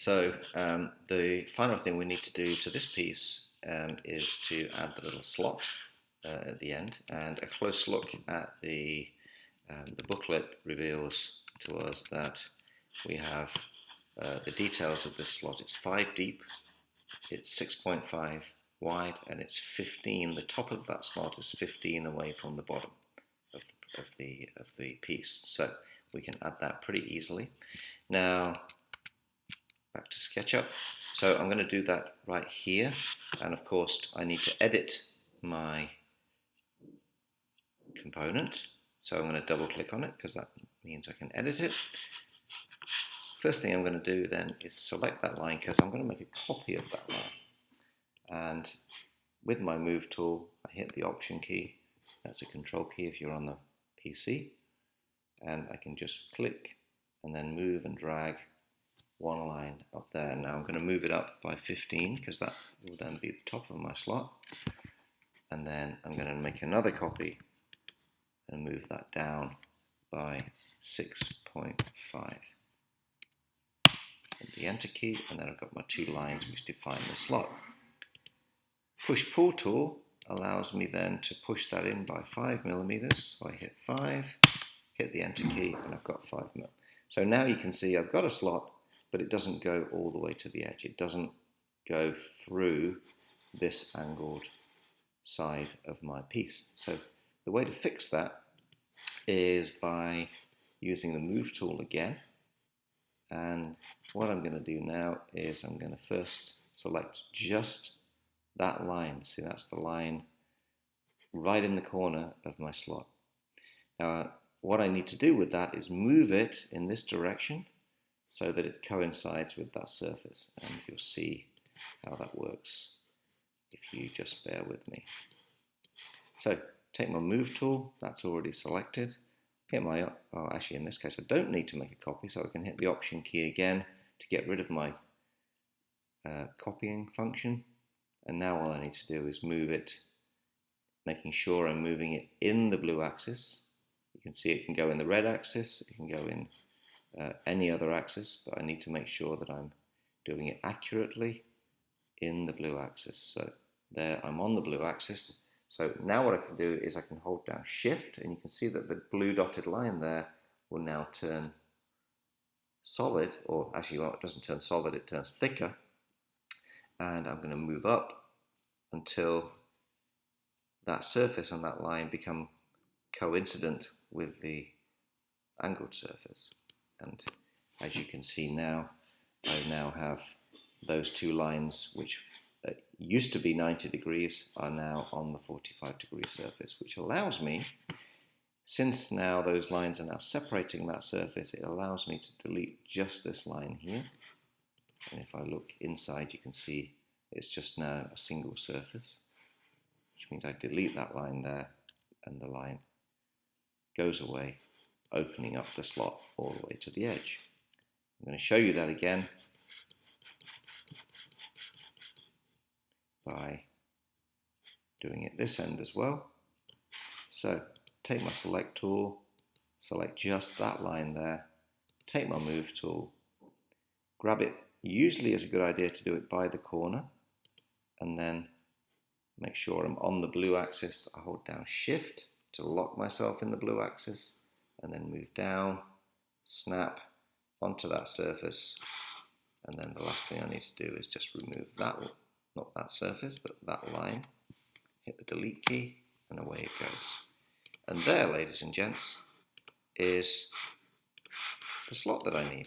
So the final thing we need to do to this piece is to add the little slot at the end, and a close look at the booklet reveals to us that we have the details of this slot. It's 5 deep, it's 6.5 wide, and it's 15. The top of that slot is 15 away from the bottom of the piece. So we can add that pretty easily. Now back to SketchUp. So I'm going to do that right here, and of course I need to edit my component. So I'm going to double click on it because that means I can edit it. First thing I'm going to do then is select that line because I'm going to make a copy of that line. And with my move tool, I hit the option key. That's a control key if you're on the PC. And I can just click and then move and drag one line up there. Now I'm going to move it up by 15 because that will then be the top of my slot. And then I'm going to make another copy and move that down by 6.5. Hit the enter key, and then I've got my 2 lines which define the slot. Push-pull tool allows me then to push that in by 5 millimeters. So I hit 5, hit the enter key, and I've got 5 mil. So now you can see I've got a slot, but it doesn't go all the way to the edge. It doesn't go through this angled side of my piece. So the way to fix that is by using the move tool again. And what I'm going to do now is I'm going to first select just that line. See, that's the line right in the corner of my slot. Now, what I need to do with that is move it in this direction so that it coincides with that surface. And you'll see how that works if you just bear with me. So take my move tool, that's already selected. Hit my, actually in this case I don't need to make a copy, so I can hit the option key again to get rid of my copying function. And now all I need to do is move it, making sure I'm moving it in the blue axis. You can see it can go in the red axis, it can go in any other axis, but I need to make sure that I'm doing it accurately in the blue axis. So there, I'm on the blue axis. So now what I can do is I can hold down Shift, and you can see that the blue dotted line there will now turn solid, or actually, well, it doesn't turn solid, it turns thicker. And I'm going to move up until that surface and that line become coincident with the angled surface. And as you can see now, I now have those 2 lines which used to be 90 degrees are now on the 45-degree surface, which allows me, since now those lines are now separating that surface, it allows me to delete just this line here. And if I look inside, you can see it's just now a single surface, which means I delete that line there, and the line goes away, opening up the slot all the way to the edge. I'm going to show you that again by doing it this end as well. So take my select tool, select just that line there, take my move tool, grab it. Usually it's a good idea to do it by the corner, and then make sure I'm on the blue axis. I hold down Shift to lock myself in the blue axis, and then move down, snap onto that surface, and then the last thing I need to do is just remove that, not that surface, but that line, hit the delete key, and away it goes. And there, ladies and gents, is the slot that I need.